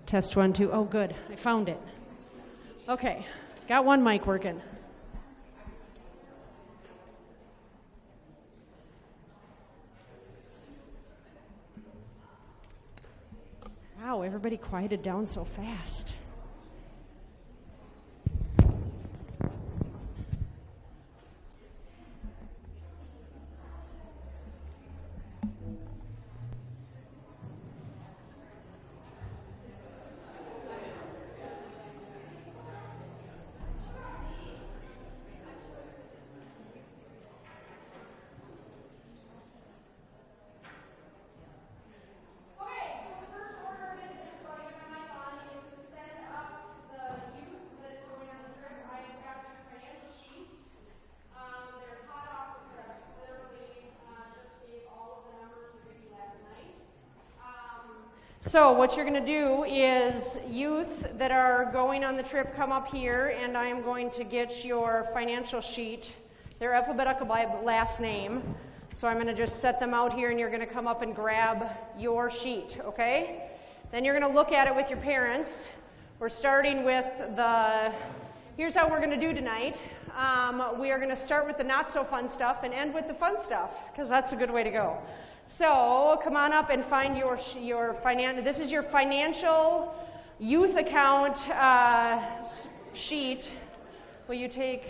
Test 1, 2. Oh, good. I found it. Okay. Got one mic working. Wow, everybody quieted down so fast. So what you're going to do is youth that are going on the trip come up here, and I am going to get your financial sheet. They're alphabetical by last name. So I'm going to just set them out here, and you're going to come up and grab your sheet, okay? Then you're going to look at it with your parents. We're starting with here's how we're going to do tonight. We are going to start with the not so fun stuff and end with the fun stuff, because that's a good way to go. So come on up and find your financial. This is your financial youth account sheet. Will you take?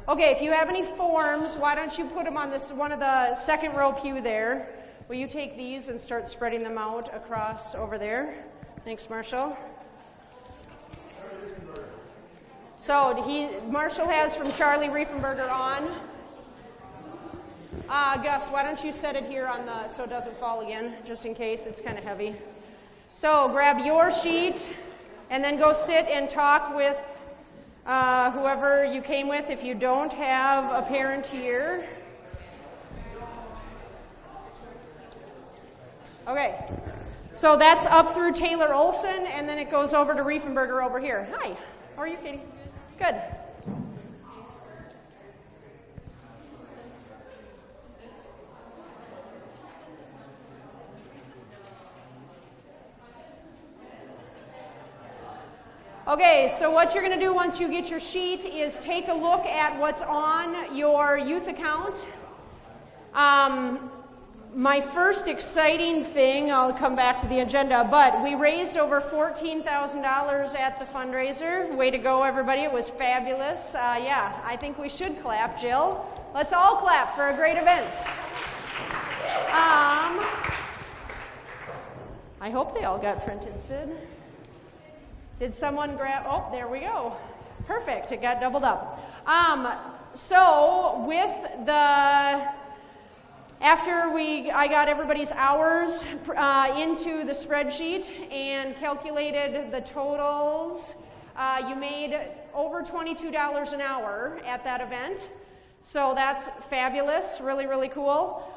Okay, if you have any forms, why don't you put them on this one of the second row pew there? Will you take these and start spreading them out across over there? Thanks, Marshall. So Marshall has from Charlie Riefenberger on. Gus, why don't you set it here so it doesn't fall again, just in case, it's kind of heavy. So grab your sheet and then go sit and talk with whoever you came with if you don't have a parent here. Okay, so that's up through Taylor Olson, and then it goes over to Riefenberger over here. Hi, how are you, Katie? Good. Okay, so what you're going to do once you get your sheet is take a look at what's on your youth account. My first exciting thing, I'll come back to the agenda, but we raised over $14,000 at the fundraiser. Way to go, everybody. It was fabulous. Yeah, I think we should clap, Jill. Let's all clap for a great event. I hope they all got printed, Sid. Did someone grab? Oh, there we go. Perfect. It got doubled up. So with after I got everybody's hours into the spreadsheet and calculated the totals, you made over $22 an hour at that event. So that's fabulous. Really, really cool.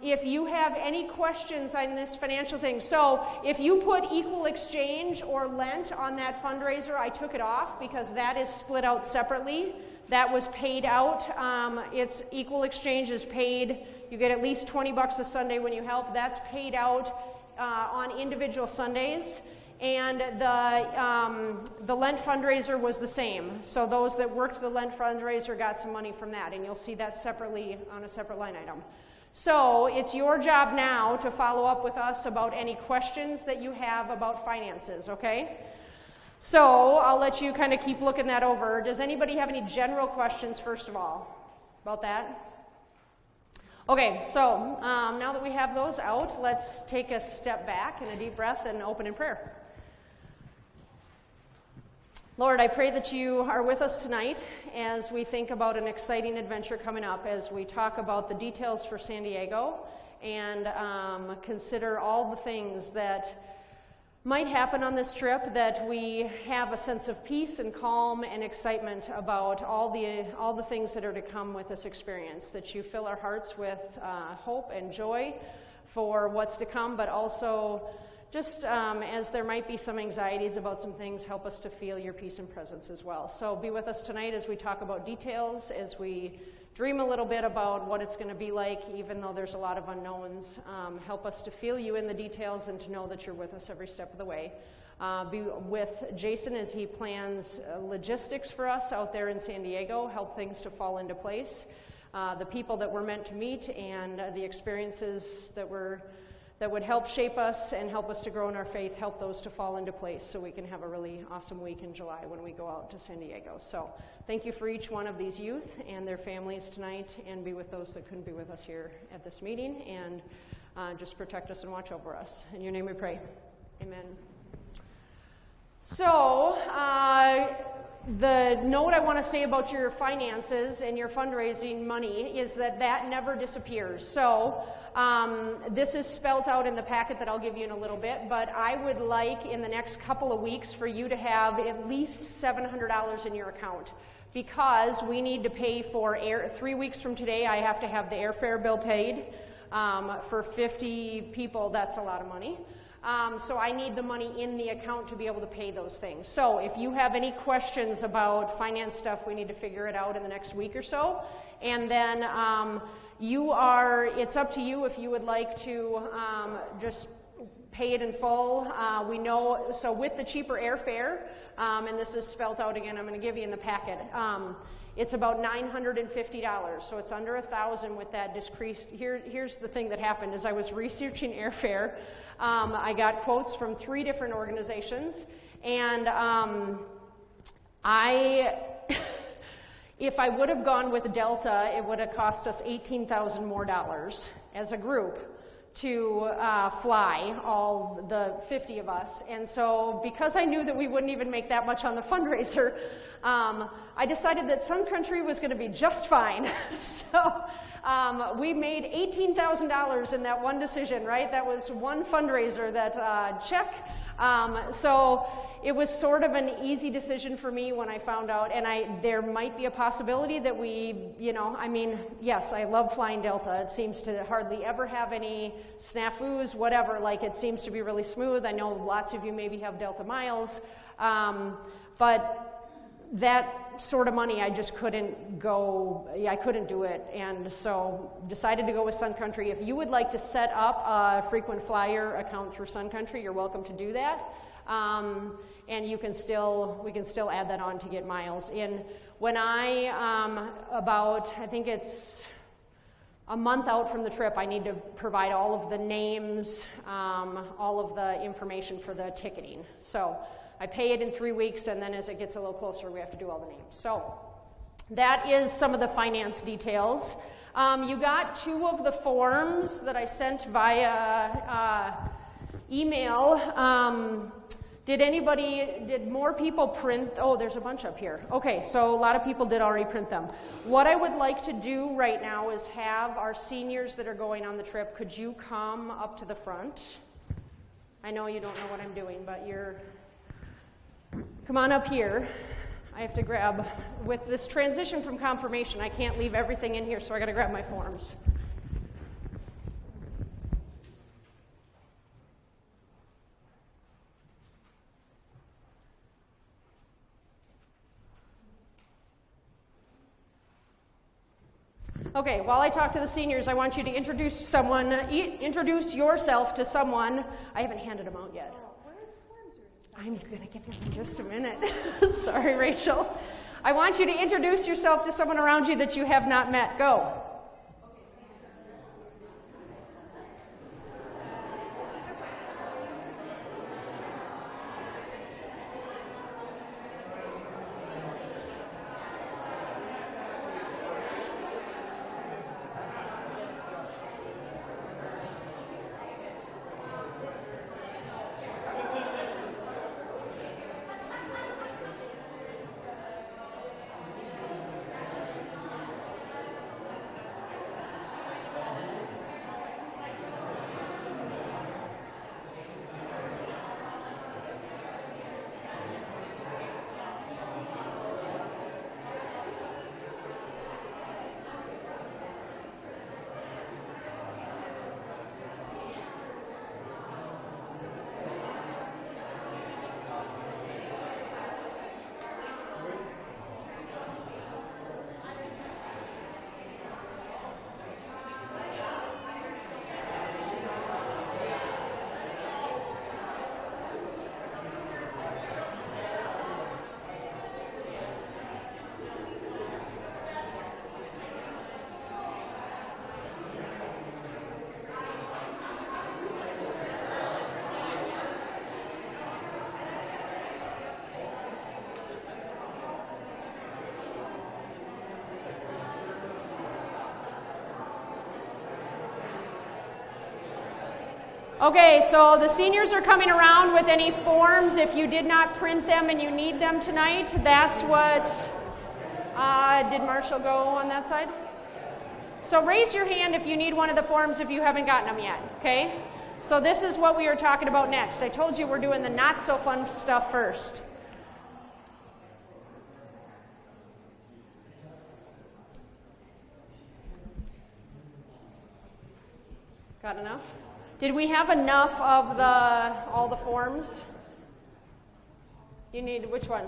If you have any questions on this financial thing, so if you put equal exchange or Lent on that fundraiser, I took it off because that is split out separately. That was paid out. It's equal exchange is paid. You get at least $20 a Sunday when you help. That's paid out on individual Sundays. And the Lent fundraiser was the same. So those that worked the Lent fundraiser got some money from that, and you'll see that separately on a separate line item. So it's your job now to follow up with us about any questions that you have about finances, okay? So I'll let you kind of keep looking that over. Does anybody have any general questions, first of all, about that? Okay, so now that we have those out, let's take a step back and a deep breath and open in prayer. Lord, I pray that you are with us tonight as we think about an exciting adventure coming up, as we talk about the details for San Diego and consider all the things that might happen on this trip, that we have a sense of peace and calm and excitement about all the things that are to come with this experience, that you fill our hearts with hope and joy for what's to come, but also just as there might be some anxieties about some things, help us to feel your peace and presence as well. So be with us tonight as we talk about details, as we dream a little bit about what it's going to be like, even though there's a lot of unknowns. Help us to feel you in the details and to know that you're with us every step of the way. be with Jason as he plans logistics for us out there in San Diego, help things to fall into place. The people that we're meant to meet and the experiences that would help shape us and help us to grow in our faith, help those to fall into place so we can have a really awesome week in July when we go out to San Diego. So thank you for each one of these youth and their families tonight, and be with those that couldn't be with us here at this meeting, and just protect us and watch over us. In your name we pray. Amen. So, the note I want to say about your finances and your fundraising money is that never disappears. So, this is spelt out in the packet that I'll give you in a little bit, but I would like in the next couple of weeks for you to have at least $700 in your account, because we need to pay for 3 weeks from today. I have to have the airfare bill paid. For 50 people, that's a lot of money. So I need the money in the account to be able to pay those things. So if you have any questions about finance stuff, we need to figure it out in the next week or so. And then it's up to you if you would like to just pay it in full. We know, so with the cheaper airfare, and this is spelled out again, I'm going to give you in the packet, it's about $950, so it's under $1,000 with that decreased. Here's the thing that happened. As I was researching airfare, I got quotes from 3 different organizations, and if I would have gone with Delta, it would have cost us $18,000 more as a group to fly, all the 50 of us. And so because I knew that we wouldn't even make that much on the fundraiser, I decided that Sun Country was going to be just fine. So we made $18,000 in that one decision, right? That was one fundraiser that check. So it was sort of an easy decision for me when I found out, and there might be a possibility that yes, I love flying Delta. It seems to hardly ever have any snafus, whatever, like it seems to be really smooth. I know lots of you maybe have Delta miles, but that sort of money, I just couldn't go, I couldn't do it, and so decided to go with Sun Country. If you would like to set up a frequent flyer account through Sun Country, you're welcome to do that, and we can still add that on to get miles. When I think it's a month out from the trip, I need to provide all of the names, all of the information for the ticketing. So I pay it in 3 weeks, and then as it gets a little closer, we have to do all the names. So that is some of the finance details. You got 2 of the forms that I sent via email. Did more people print? Oh, there's a bunch up here. Okay, so a lot of people did already print them. What I would like to do right now is have our seniors that are going on the trip, could you come up to the front? I know you don't know what I'm doing, but come on up here. I have to grab, with this transition from confirmation, I can't leave everything in here, so I got to grab my forms. Okay, while I talk to the seniors, I want you to introduce yourself to someone. I haven't handed them out yet. I'm going to give them in just a minute. Sorry, Rachel. I want you to introduce yourself to someone around you that you have not met. Go. Okay, so the seniors are coming around with any forms. If you did not print them and you need them tonight, that's what, did Marshall go on that side? So raise your hand if you need one of the forms if you haven't gotten them yet, okay? So this is what we are talking about next. I told you we're doing the not so fun stuff first. Got enough? Did we have enough of all the forms? You need which one?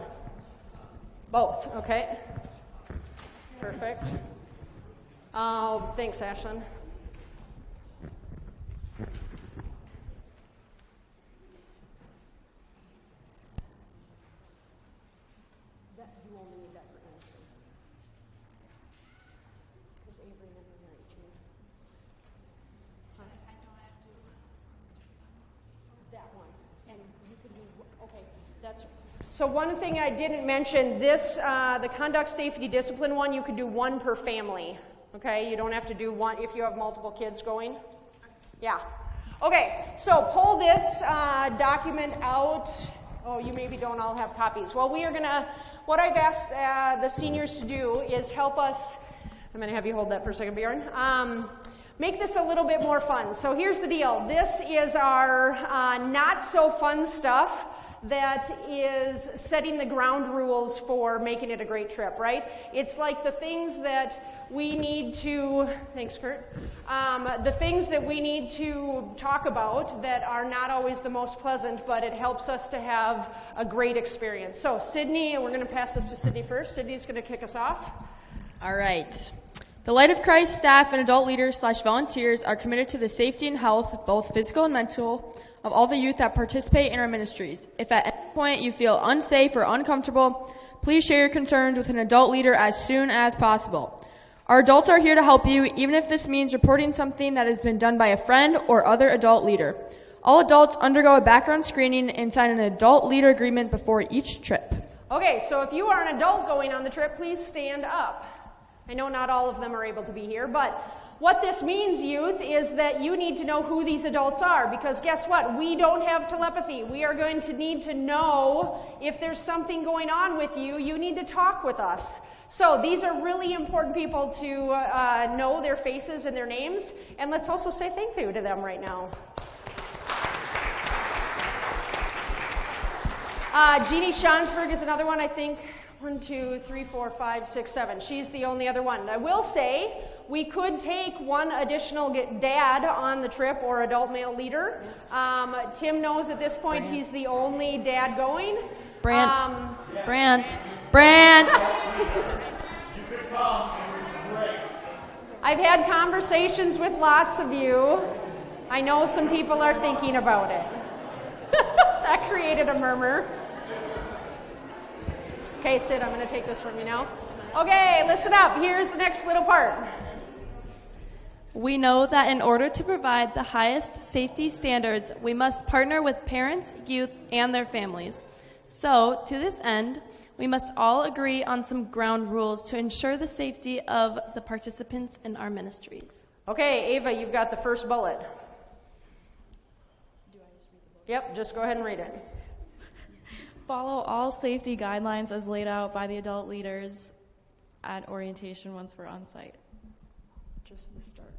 Both, okay. Perfect. Oh, thanks, Ashlyn. You only need that for Anderson. Because Avery and Henry are 18. Huh? I know I have to. That one. And you can do, okay, that's. So one thing I didn't mention, this, the conduct safety discipline one, you could do one per family. Okay, you don't have to do one if you have multiple kids going. Yeah. Okay, so pull this document out. Oh, you maybe don't all have copies. Well, we are going to, what I've asked the seniors to do is help us, I'm going to have you hold that for a second, Bjorn. Make this a little bit more fun. So here's the deal. This is our not so fun stuff that is setting the ground rules for making it a great trip, right? It's like the things that we need to, thanks Kurt, the things that we need to talk about that are not always the most pleasant, but it helps us to have a great experience. So Sydney, we're going to pass this to Sydney first. Sydney's going to kick us off. All right. The Light of Christ staff and adult leaders/volunteers are committed to the safety and health, both physical and mental, of all the youth that participate in our ministries. If at any point you feel unsafe or uncomfortable, please share your concerns with an adult leader as soon as possible. Our adults are here to help you, even if this means reporting something that has been done by a friend or other adult leader. All adults undergo a background screening and sign an adult leader agreement before each trip. Okay, so if you are an adult going on the trip, please stand up. I know not all of them are able to be here, but what this means, youth, is that you need to know who these adults are, because guess what? We don't have telepathy. We are going to need to know if there's something going on with you. You need to talk with us. So these are really important people to know their faces and their names, and let's also say thank you to them right now. Jeannie Schonsberg is another one, I think. 1, 2, 3, 4, 5, 6, 7. She's the only other one. I will say we could take one additional dad on the trip or adult male leader. Tim knows at this point he's the only dad going. Brant. I've had conversations with lots of you. I know some people are thinking about it. That created a murmur. Okay, Sid, I'm going to take this from you now. Okay, listen up. Here's the next little part. We know that in order to provide the highest safety standards, we must partner with parents, youth, and their families. So, to this end, we must all agree on some ground rules to ensure the safety of the participants in our ministries. Okay, Ava, you've got the first bullet. Yep, just go ahead and read it. Follow all safety guidelines as laid out by the adult leaders at orientation once we're on site. Just the start.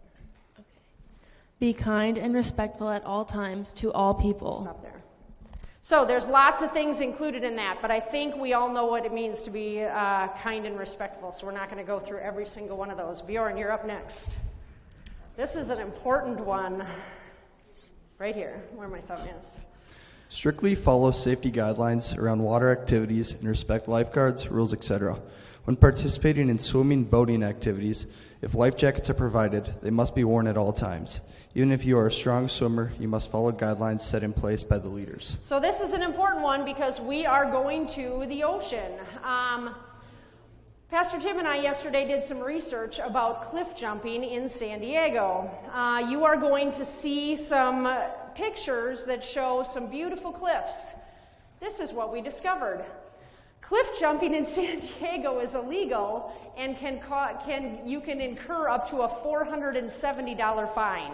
Okay. Be kind and respectful at all times to all people. Stop there. So there's lots of things included in that, but I think we all know what it means to be kind and respectful, so we're not going to go through every single one of those. Bjorn, you're up next. This is an important one. Right here, where my thumb is. Strictly follow safety guidelines around water activities and respect lifeguards, rules, etc. When participating in swimming, boating activities, if life jackets are provided, they must be worn at all times. Even if you are a strong swimmer, you must follow guidelines set in place by the leaders. So this is an important one because we are going to the ocean. Pastor Tim and I yesterday did some research about cliff jumping in San Diego. You are going to see some pictures that show some beautiful cliffs. This is what we discovered. Cliff jumping in San Diego is illegal and you can incur up to a $470 fine.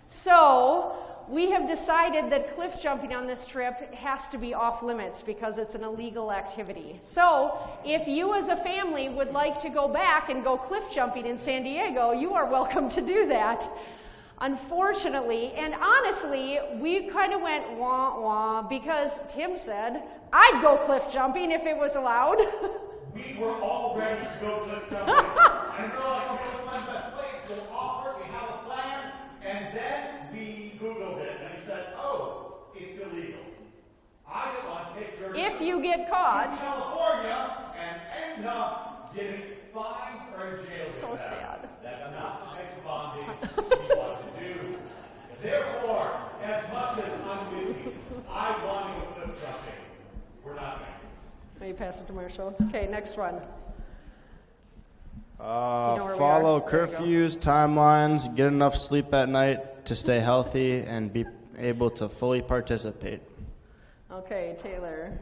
So we have decided that cliff jumping on this trip has to be off limits because it's an illegal activity. So if you as a family would like to go back and go cliff jumping in San Diego, you are welcome to do that. Unfortunately, and honestly, we kind of went wah wah because Tim said, I'd go cliff jumping if it was allowed. We were all ready to go cliff jumping. And we're like, okay, let's find the best place. We'll offer it, we have a plan. And then we Googled it, and it said, oh, it's illegal. I don't want to take your If you get caught. to California and end up getting fines or in jail. So sad. That's not the type of bonding we want to do. Therefore, as much as I'm with you, I want to go cliff jumping. We're not going to. Will you pass it to Marshall? Okay, next one. know where we Follow are? There you go. curfews, timelines, get enough sleep at night to stay healthy and be able to fully participate. Okay, Taylor.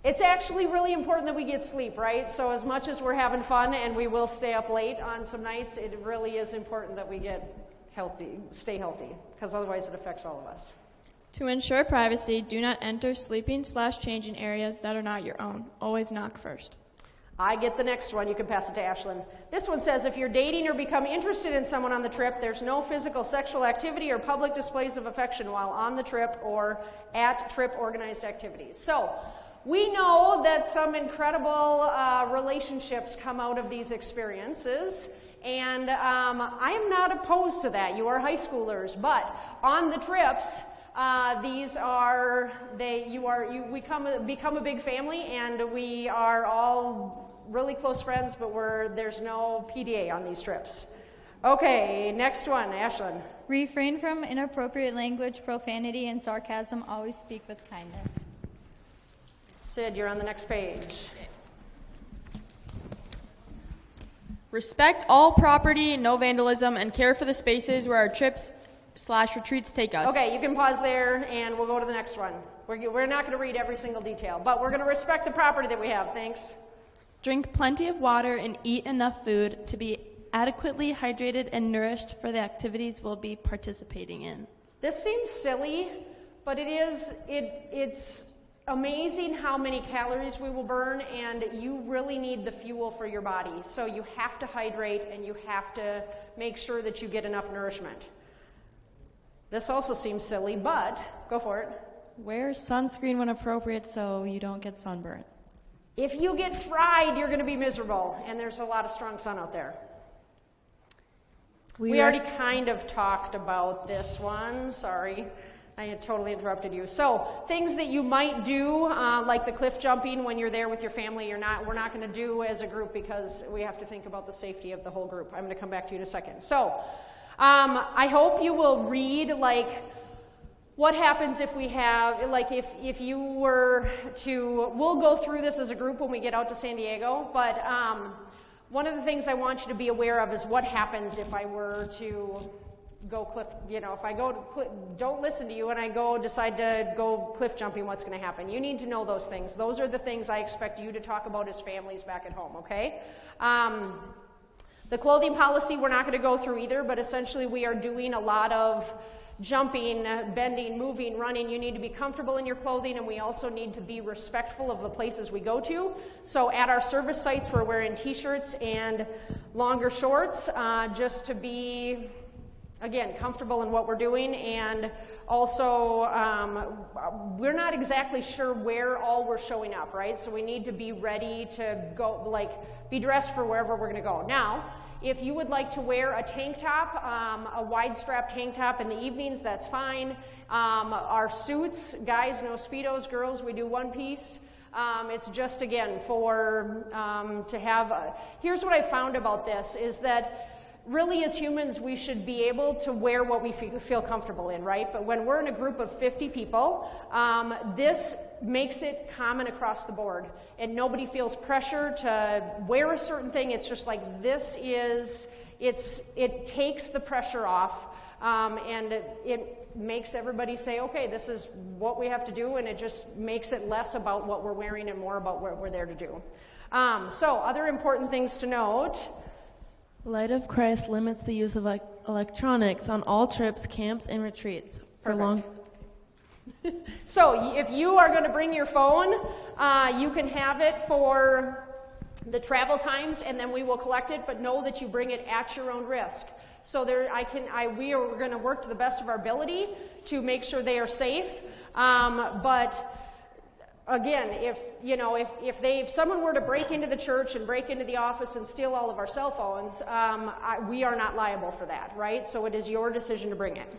It's actually really important that we get sleep, right? So as much as we're having fun and we will stay up late on some nights, it really is important that we get healthy, stay healthy, because otherwise it affects all of us. To ensure privacy, do not enter sleeping/changing areas that are not your own. Always knock first. I get the next one. You can pass it to Ashlyn. This one says, if you're dating or become interested in someone on the trip, there's no physical sexual activity or public displays of affection while on the trip or at trip organized activities. So we know that some incredible relationships come out of these experiences, and I am not opposed to that. You are high schoolers, but on the trips, we become a big family, and we are all really close friends, but there's no PDA on these trips. Okay, next one, Ashlyn. Refrain from inappropriate language, profanity, and sarcasm. Always speak with kindness. Sid, you're on the next page. Respect all property, no vandalism, and care for the spaces where our trips/retreats take us. Okay, you can pause there, and we'll go to the next one. We're not going to read every single detail, but we're going to respect the property that we have. Thanks. Drink plenty of water and eat enough food to be adequately hydrated and nourished for the activities we'll be participating in. This seems silly, but it's amazing how many calories we will burn, and you really need the fuel for your body. So you have to hydrate, and you have to make sure that you get enough nourishment. This also seems silly, but go for it. Wear sunscreen when appropriate so you don't get sunburnt. If you get fried, you're going to be miserable, and there's a lot of strong sun out there. We already kind of talked about this one. Sorry, I had totally interrupted you. So things that you might do, like the cliff jumping when you're there with your family, we're not going to do as a group because we have to think about the safety of the whole group. I'm going to come back to you in a second. So I hope you will read, what happens if we have, if you were to, we'll go through this as a group when we get out to San Diego, but one of the things I want you to be aware of is what happens if I were to go cliff, if I go to don't listen to you and I decide to go cliff jumping, what's going to happen? You need to know those things. Those are the things I expect you to talk about as families back at home, okay? The clothing policy we're not going to go through either, but essentially we are doing a lot of jumping, bending, moving, running. You need to be comfortable in your clothing, and we also need to be respectful of the places we go to. So at our service sites, we're wearing t-shirts and longer shorts just to be, again, comfortable in what we're doing. And also, we're not exactly sure where all we're showing up, right? So we need to be ready to go, be dressed for wherever we're going to go. Now, if you would like to wear a tank top, a wide-strap tank top in the evenings, that's fine. Our suits, guys, no Speedos. Girls, we do one piece. It's just, again, for to have here's what I found about this, is that really as humans we should be able to wear what we feel comfortable in, right? But when we're in a group of 50 people, this makes it common across the board, and nobody feels pressure to wear a certain thing. It's just like it takes the pressure off, and it makes everybody say, okay, this is what we have to do, and it just makes it less about what we're wearing and more about what we're there to do. So other important things to note. Light of Christ limits the use of electronics on all trips, camps, and retreats. For long. So if you are going to bring your phone, you can have it for the travel times, and then we will collect it, but know that you bring it at your own risk. So we are going to work to the best of our ability to make sure they are safe. But again, if someone were to break into the church and break into the office and steal all of our cell phones, we are not liable for that, right? So it is your decision to bring it.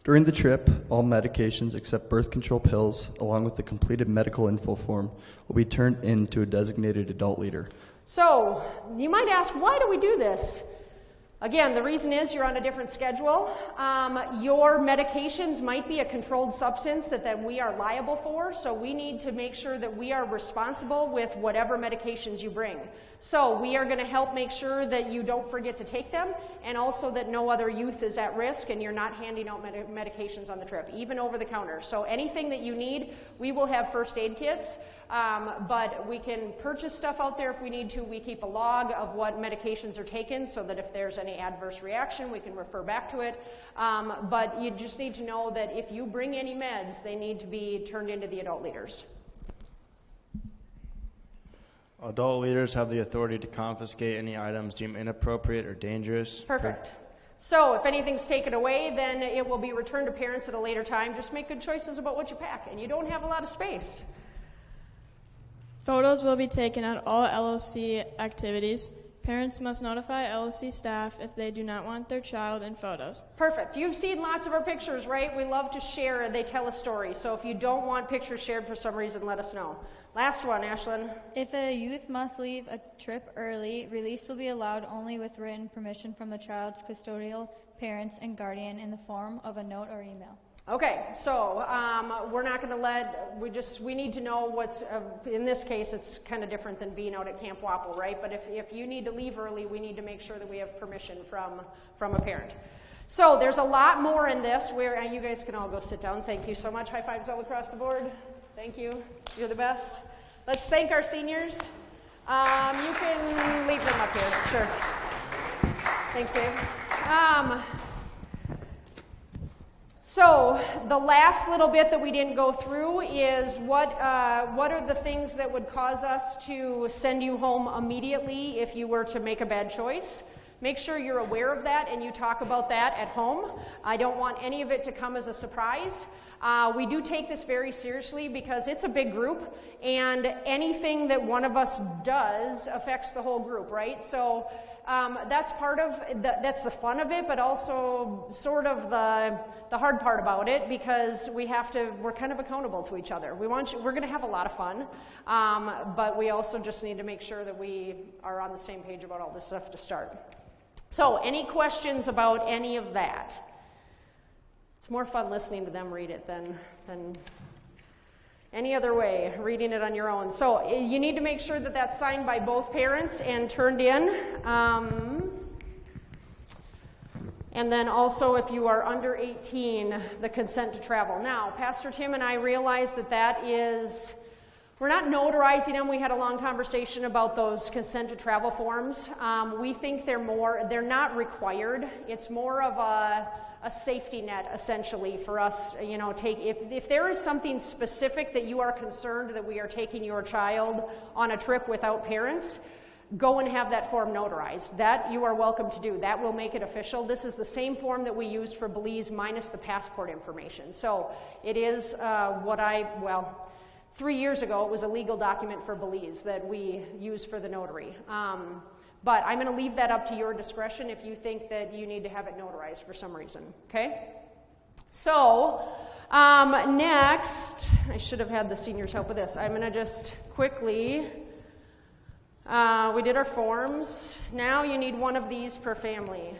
During the trip, all medications except birth control pills, along with the completed medical info form, will be turned in to a designated adult leader. So you might ask, why do we do this? Again, the reason is you're on a different schedule. Your medications might be a controlled substance that we are liable for, so we need to make sure that we are responsible with whatever medications you bring. So we are going to help make sure that you don't forget to take them, and also that no other youth is at risk and you're not handing out medications on the trip, even over the counter. So anything that you need, we will have first aid kits. But we can purchase stuff out there if we need to. We keep a log of what medications are taken so that if there's any adverse reaction, we can refer back to it. But you just need to know that if you bring any meds, they need to be turned into the adult leaders. Adult leaders have the authority to confiscate any items deemed inappropriate or dangerous. Perfect. So if anything's taken away, then it will be returned to parents at a later time. Just make good choices about what you pack, and you don't have a lot of space. Photos will be taken at all LOC activities. Parents must notify LOC staff if they do not want their child in photos. Perfect. You've seen lots of our pictures, right? We love to share, and they tell a story. So if you don't want pictures shared for some reason, let us know. Last one, Ashlyn. If a youth must leave a trip early, release will be allowed only with written permission from the child's custodial parents and guardian in the form of a note or email. Okay, so we're not going to we need to know what's, in this case, it's kind of different than being out at Camp Wapple, right? But if you need to leave early, we need to make sure that we have permission from a parent. So there's a lot more in this where you guys can all go sit down. Thank you so much. High fives all across the board. Thank you. You're the best. Let's thank our seniors. You can leave them up here. Sure. Thanks, Dave. So the last little bit that we didn't go through is what are the things that would cause us to send you home immediately if you were to make a bad choice. Make sure you're aware of that and you talk about that at home. I don't want any of it to come as a surprise. We do take this very seriously because it's a big group, and anything that one of us does affects the whole group, right? So that's part of that's the fun of it, but also sort of the hard part about it, because we're kind of accountable to each other. We're going to have a lot of fun, but we also just need to make sure that we are on the same page about all this stuff to start. So any questions about any of that? It's more fun listening to them read it than any other way, reading it on your own. So you need to make sure that that's signed by both parents and turned in. And then also, if you are under 18, the consent to travel. Now, Pastor Tim and I realize that is, we're not notarizing them. We had a long conversation about those consent to travel forms. We think they're not required. It's more of a safety net, essentially, for us. If there is something specific that you are concerned that we are taking your child on a trip without parents, go and have that form notarized. That you are welcome to do. That will make it official. This is the same form that we used for Belize minus the passport information. So it is 3 years ago, it was a legal document for Belize that we used for the notary. But I'm going to leave that up to your discretion if you think that you need to have it notarized for some reason, okay? So, next, I should have had the seniors help with this. I'm going to just quickly, we did our forms. Now you need one of these per family.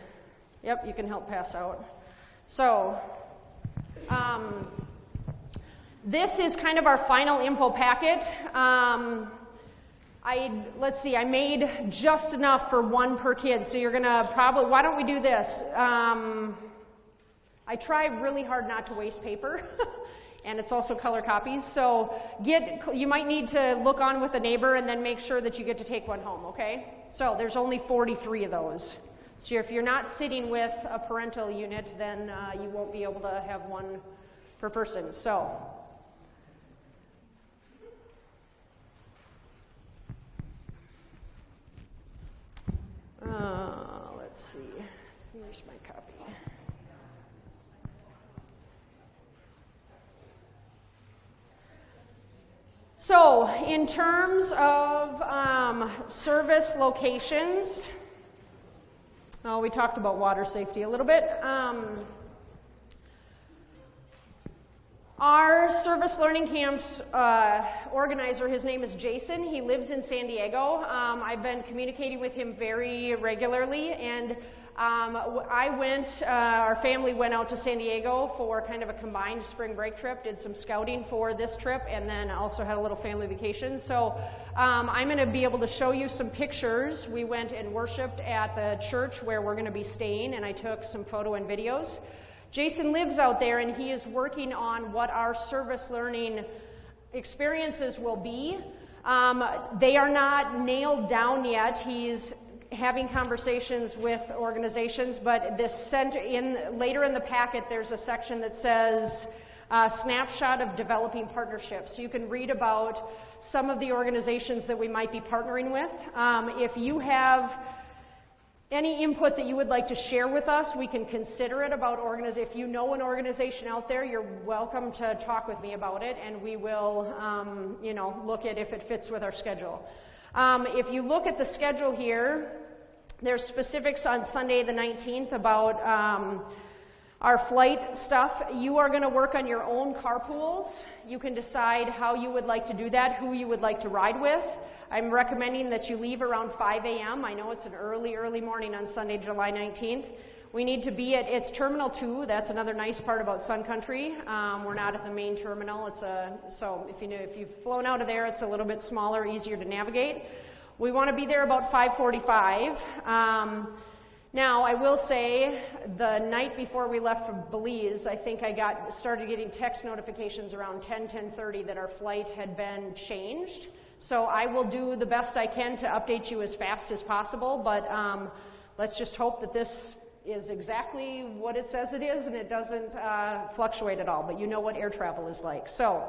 Yep, you can help pass out. So, this is kind of our final info packet. I made just enough for one per kid, so you're gonna why don't we do this? I try really hard not to waste paper, and it's also color copies, so you might need to look on with a neighbor and then make sure that you get to take one home, okay? So there's only 43 of those. So if you're not sitting with a parental unit, then you won't be able to have one per person. So. Let's see. Here's my copy. So, in terms of service locations, we talked about water safety a little bit. Our service learning camps organizer, his name is Jason. He lives in San Diego. I've been communicating with him very regularly, and our family went out to San Diego for kind of a combined spring break trip, did some scouting for this trip, and then also had a little family vacation. So I'm going to be able to show you some pictures. We went and worshiped at the church where we're going to be staying, and I took some photo and videos. Jason lives out there, and he is working on what our service learning experiences will be. They are not nailed down yet. He's having conversations with organizations, but later in the packet, there's a section that says snapshot of developing partnerships. You can read about some of the organizations that we might be partnering with. If you have any input that you would like to share with us, we can consider it about if you know an organization out there, you're welcome to talk with me about it, and we will look at if it fits with our schedule. If you look at the schedule here, there's specifics on Sunday the 19th about our flight stuff. You are going to work on your own carpools. You can decide how you would like to do that, who you would like to ride with. I'm recommending that you leave around 5 a.m. I know it's an early morning on Sunday, July 19th. We need to be it's Terminal 2. That's another nice part about Sun Country. We're not at the main terminal. So if you've flown out of there, it's a little bit smaller, easier to navigate. We want to be there about 5:45. Now, I will say, the night before we left for Belize, I think I started getting text notifications around 10:30 that our flight had been changed. So I will do the best I can to update you as fast as possible, but let's just hope that this is exactly what it says it is and it doesn't fluctuate at all, but you know what air travel is like. So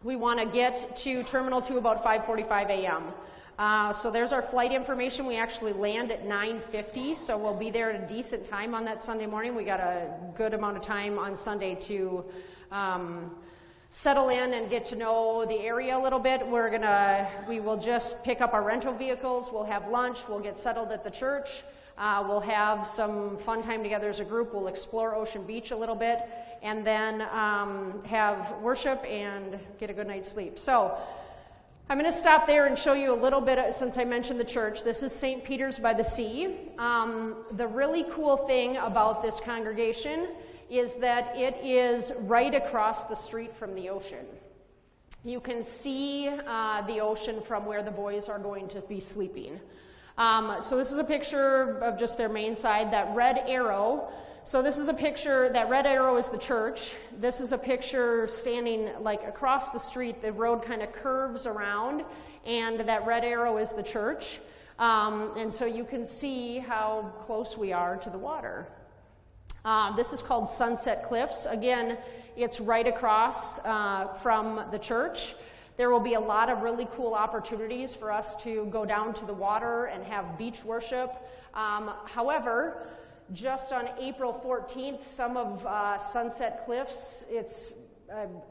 we want to get to Terminal 2 about 5:45 a.m. So there's our flight information. We actually land at 9:50, so we'll be there at a decent time on that Sunday morning. We got a good amount of time on Sunday to settle in and get to know the area a little bit. We will just pick up our rental vehicles, we'll have lunch, we'll get settled at the church, we'll have some fun time together as a group, we'll explore Ocean Beach a little bit, and then have worship and get a good night's sleep. So I'm going to stop there and show you a little bit, since I mentioned the church. This is St. Peter's by the Sea. The really cool thing about this congregation is that it is right across the street from the ocean. You can see the ocean from where the boys are going to be sleeping. So this is a picture of just their main side, that red arrow. So this is a picture, that red arrow is the church. This is a picture standing like across the street. The road kind of curves around, and that red arrow is the church. And so you can see how close we are to the water. This is called Sunset Cliffs. Again, it's right across from the church. There will be a lot of really cool opportunities for us to go down to the water and have beach worship. However, just on April 14th, some of Sunset Cliffs, it's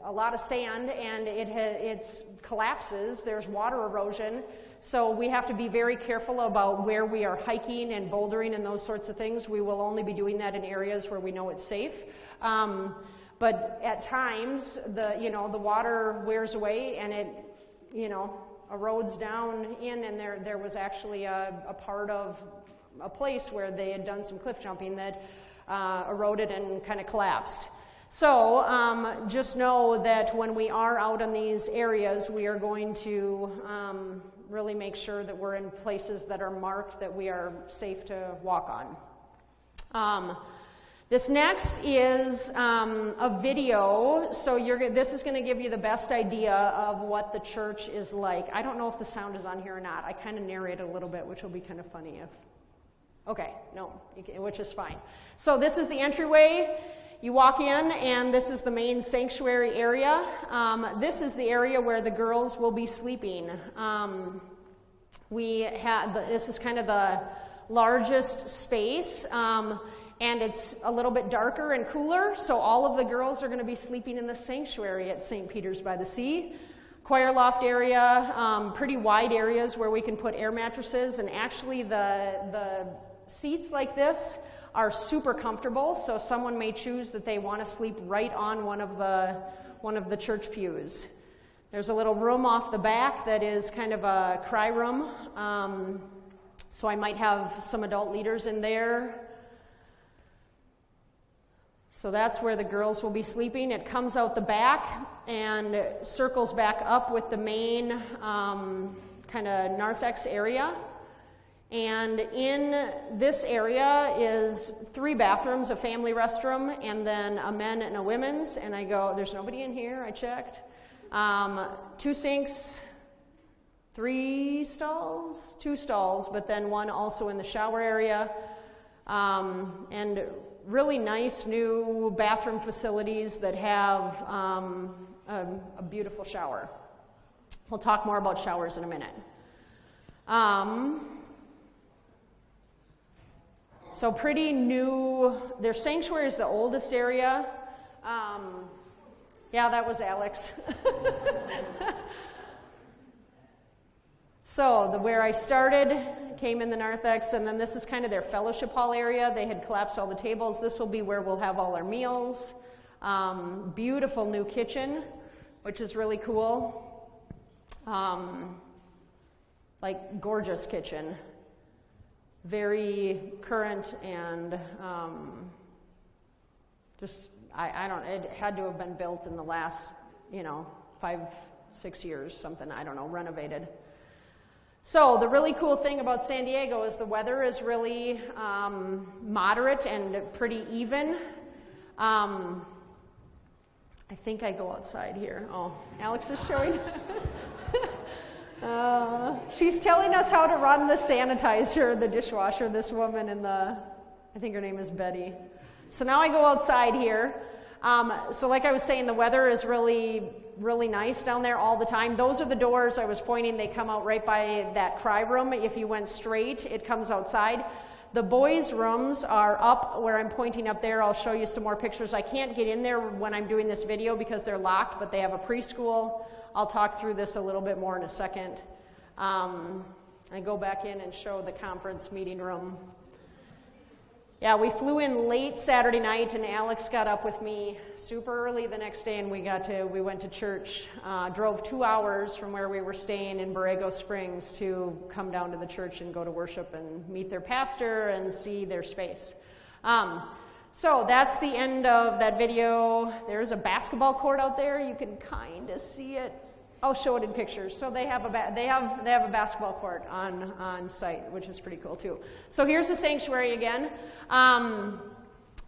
a lot of sand and it collapses. There's water erosion. So we have to be very careful about where we are hiking and bouldering and those sorts of things. We will only be doing that in areas where we know it's safe. But at times, the water wears away and it, erodes down in, and there was actually a part of a place where they had done some cliff jumping that eroded and kind of collapsed. So just know that when we are out in these areas, we are going to really make sure that we're in places that are marked, that we are safe to walk on. This next is a video, so this is going to give you the best idea of what the church is like. I don't know if the sound is on here or not. I kind of narrate a little bit, which will be kind of funny if Okay, no, which is fine. So this is the entryway. You walk in, and this is the main sanctuary area. This is the area where the girls will be sleeping. This is kind of the largest space, and it's a little bit darker and cooler, so all of the girls are going to be sleeping in the sanctuary at St. Peter's by the Sea. Choir loft area, pretty wide areas where we can put air mattresses, and actually the seats like this are super comfortable, so someone may choose that they want to sleep right on one of the church pews. There's a little room off the back that is kind of a cry room, so I might have some adult leaders in there. So that's where the girls will be sleeping. It comes out the back and circles back up with the main kind of narthex area. And in this area is 3 bathrooms, a family restroom, and then a men and a women's. And I go, there's nobody in here, I checked. 2 sinks, 2 stalls, but then 1 also in the shower area. And really nice new bathroom facilities that have a beautiful shower. We'll talk more about showers in a minute. So pretty new. Their sanctuary is the oldest area. Yeah, that was Alex. So where I started came in the narthex, and then this is kind of their fellowship hall area. They had collapsed all the tables. This will be where we'll have all our meals. Beautiful new kitchen, which is really cool. Like gorgeous kitchen. Very current and it had to have been built in the last, 5-6 years, something, I don't know, renovated. So the really cool thing about San Diego is the weather is really moderate and pretty even. I think I go outside here. Oh, Alex is showing. She's telling us how to run the sanitizer, the dishwasher, this woman I think her name is Betty. So now I go outside here. So like I was saying, the weather is really, really nice down there all the time. Those are the doors I was pointing. They come out right by that cry room. If you went straight, it comes outside. The boys' rooms are up where I'm pointing up there. I'll show you some more pictures. I can't get in there when I'm doing this video because they're locked, but they have a preschool. I'll talk through this a little bit more in a second. I go back in and show the conference meeting room. Yeah, we flew in late Saturday night, and Alex got up with me super early the next day, and we went to church. Drove 2 hours from where we were staying in Borrego Springs to come down to the church and go to worship and meet their pastor and see their space. So that's the end of that video. There's a basketball court out there. You can kind of see it. I'll show it in pictures. So they have a basketball court on site, which is pretty cool too. So here's the sanctuary again.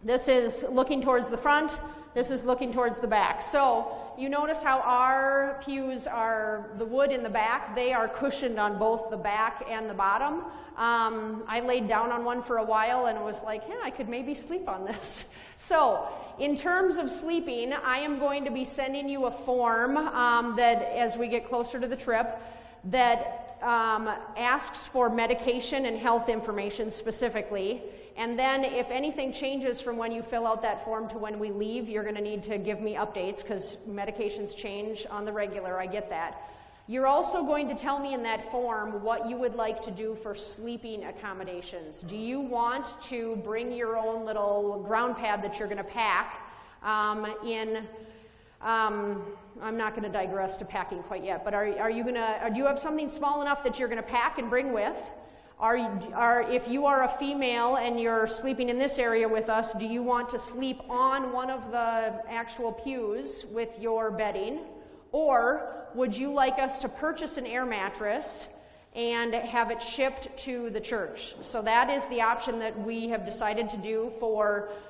This is looking towards the front. This is looking towards the back. So you notice how our pews are, the wood in the back, they are cushioned on both the back and the bottom. I laid down on one for a while and it was like, yeah, I could maybe sleep on this. So in terms of sleeping, I am going to be sending you a form that as we get closer to the trip that asks for medication and health information specifically. And then if anything changes from when you fill out that form to when we leave, you're going to need to give me updates because medications change on the regular. I get that. You're also going to tell me in that form what you would like to do for sleeping accommodations. Do you want to bring your own little ground pad that you're going to pack I'm not going to digress to packing quite yet, but do you have something small enough that you're going to pack and bring with? If you are a female and you're sleeping in this area with us, do you want to sleep on one of the actual pews with your bedding? Or would you like us to purchase an air mattress and have it shipped to the church? So that is the option that we have decided to do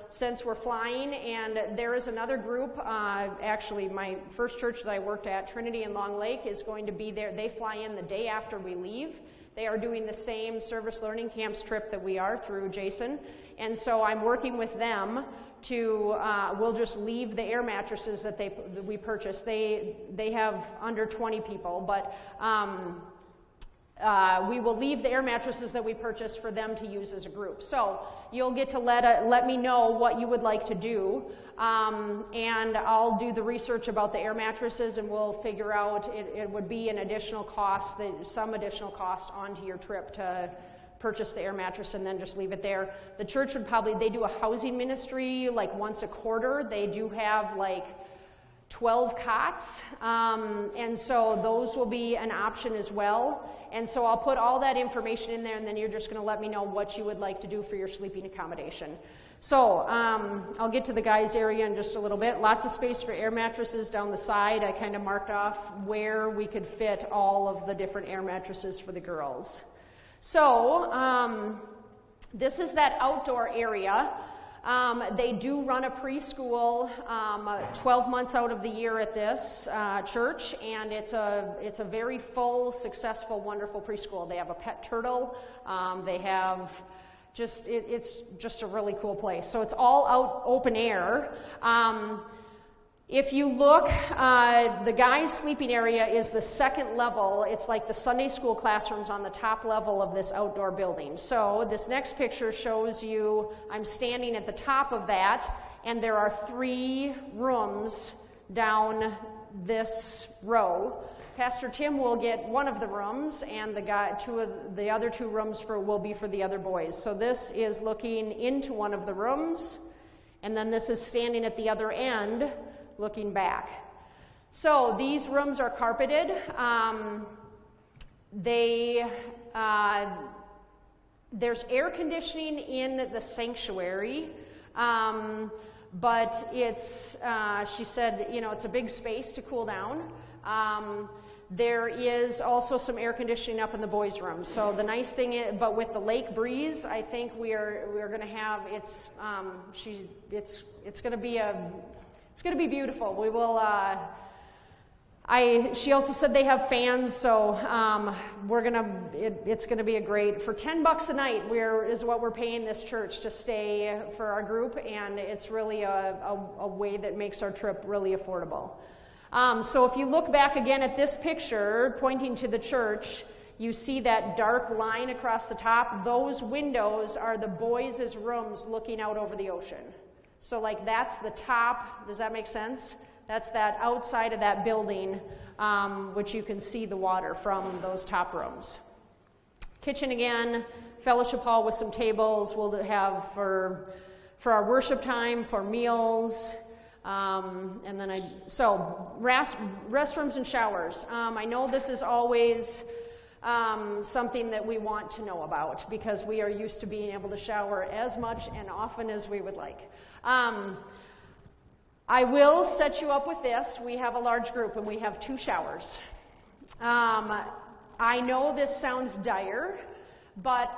since we're flying. And there is another group, actually my first church that I worked at, Trinity in Long Lake, is going to be there. They fly in the day after we leave. They are doing the same service learning camps trip that we are through Jason. And so I'm working with them to, we'll just leave the air mattresses that we purchased. They have under 20 people, but we will leave the air mattresses that we purchased for them to use as a group. So you'll get to let me know what you would like to do, and I'll do the research about the air mattresses, and we'll figure out, it would be an additional cost, some additional cost onto your trip to purchase the air mattress and then just leave it there. The church would probably, they do a housing ministry like once a quarter. They do have like 12 cots, and so those will be an option as well. And so I'll put all that information in there, and then you're just going to let me know what you would like to do for your sleeping accommodation. So I'll get to the guys' area in just a little bit. Lots of space for air mattresses down the side. I kind of marked off where we could fit all of the different air mattresses for the girls. So this is that outdoor area. They do run a preschool 12 months out of the year at this church, and it's a very full, successful, wonderful preschool. They have a pet turtle. They have it's just a really cool place. So it's all out open air. If you look, the guys' sleeping area is the second level. It's like the Sunday school classrooms on the top level of this outdoor building. So this next picture shows you, I'm standing at the top of that, and there are 3 rooms down this row. Pastor Tim will get one of the rooms, and the other 2 rooms will be for the other boys. So this is looking into one of the rooms, and then this is standing at the other end, looking back. So these rooms are carpeted. There's air conditioning in the sanctuary, but it's, she said, it's a big space to cool down. There is also some air conditioning up in the boys' room. So the nice thing is, but with the lake breeze, I think we're going to have, it's going to be it's going to be beautiful. We will, she also said they have fans, so it's going to be a great, for $10 a night is what we're paying this church to stay for our group, and it's really a way that makes our trip really affordable. So if you look back again at this picture, pointing to the church, you see that dark line across the top. Those windows are the boys' rooms looking out over the ocean. So like that's the top, does that make sense? That's that outside of that building, which you can see the water from those top rooms. Kitchen again, fellowship hall with some tables we'll have for our worship time, for meals, and then restrooms and showers. I know this is always something that we want to know about because we are used to being able to shower as much and often as we would like. I will set you up with this. We have a large group and we have 2 showers. I know this sounds dire, but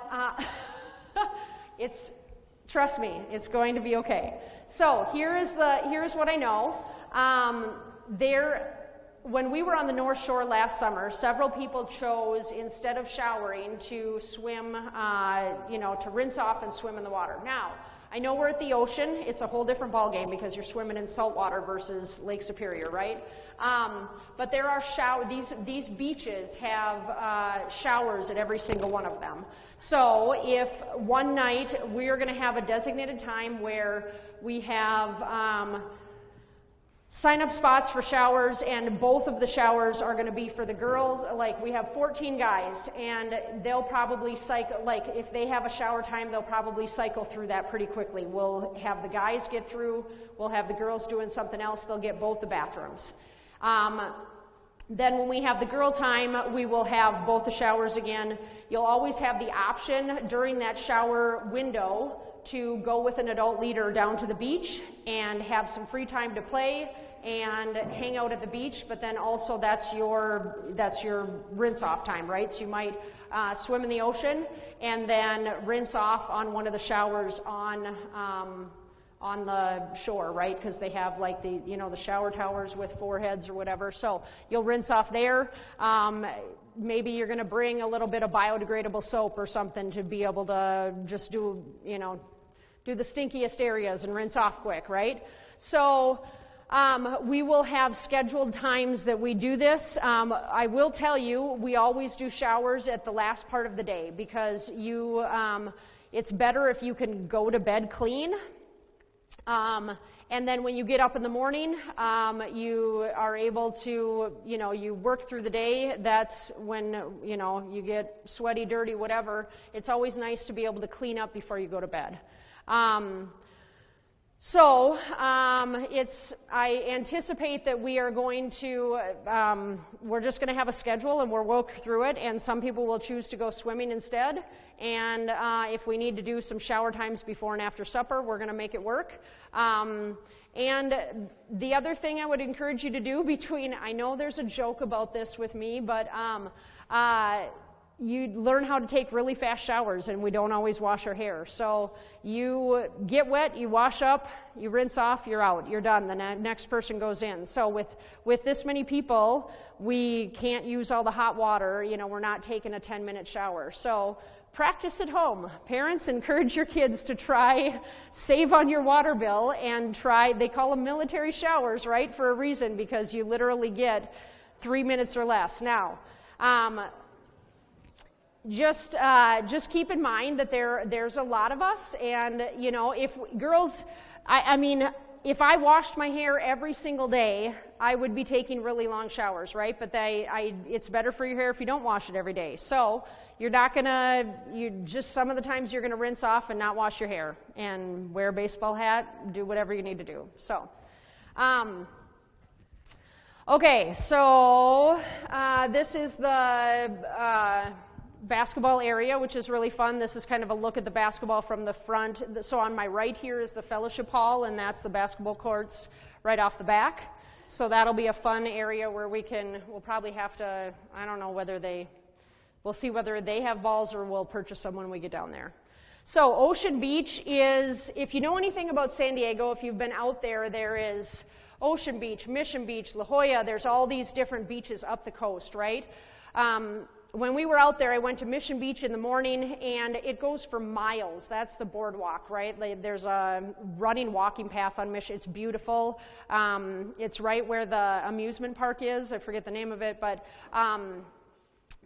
trust me, it's going to be okay. So here's what I know. When we were on the North Shore last summer, several people chose, instead of showering, to swim, to rinse off and swim in the water. Now, I know we're at the ocean. It's a whole different ballgame because you're swimming in salt water versus Lake Superior, right? But there are these beaches have showers at every single one of them. So if one night we're going to have a designated time where we have sign-up spots for showers, and both of the showers are going to be for the girls. Like, we have 14 guys, and they'll probably cycle, like, if they have a shower time, they'll probably cycle through that pretty quickly. We'll have the guys get through, we'll have the girls doing something else, they'll get both the bathrooms. Then when we have the girl time, we will have both the showers again. You'll always have the option during that shower window to go with an adult leader down to the beach and have some free time to play and hang out at the beach, but then also that's your rinse off time, right? So you might swim in the ocean and then rinse off on one of the showers on the shore, right? Because they have like the, the shower towers with 4 heads or whatever. So you'll rinse off there. Maybe you're going to bring a little bit of biodegradable soap or something to be able to just do the stinkiest areas and rinse off quick, right? So we will have scheduled times that we do this. I will tell you, we always do showers at the last part of the day because it's better if you can go to bed clean. And then when you get up in the morning, you are able to, you work through the day. That's when, you get sweaty, dirty, whatever. It's always nice to be able to clean up before you go to bed. I anticipate that we are going to, we're just going to have a schedule and we'll work through it, and some people will choose to go swimming instead. And if we need to do some shower times before and after supper, we're going to make it work. And the other thing I would encourage you to do I know there's a joke about this with me, but you learn how to take really fast showers, and we don't always wash our hair. So you get wet, you wash up, you rinse off, you're out, you're done. The next person goes in. So with this many people, we can't use all the hot water. We're not taking a 10-minute shower. So practice at home. Parents, encourage your kids to try, save on your water bill, and they call them military showers, right, for a reason, because you literally get 3 minutes or less. Now, just keep in mind that there's a lot of us, and if girls, if I washed my hair every single day, I would be taking really long showers, right? But it's better for your hair if you don't wash it every day. So you're not gonna, some of the times you're gonna rinse off and not wash your hair and wear a baseball hat, do whatever you need to do. So, okay, so this is the basketball area, which is really fun. This is kind of a look at the basketball from the front. So on my right here is the fellowship hall, and that's the basketball courts right off the back. So that'll be a fun area where we'll probably have to, I don't know we'll see whether they have balls or we'll purchase them when we get down there. So Ocean Beach is, if you know anything about San Diego, if you've been out there, there is Ocean Beach, Mission Beach, La Jolla, there's all these different beaches up the coast, right? When we were out there, I went to Mission Beach in the morning, and it goes for miles. That's the boardwalk, right? There's a running walking path on Mission. It's beautiful. It's right where the amusement park is. I forget the name of it, but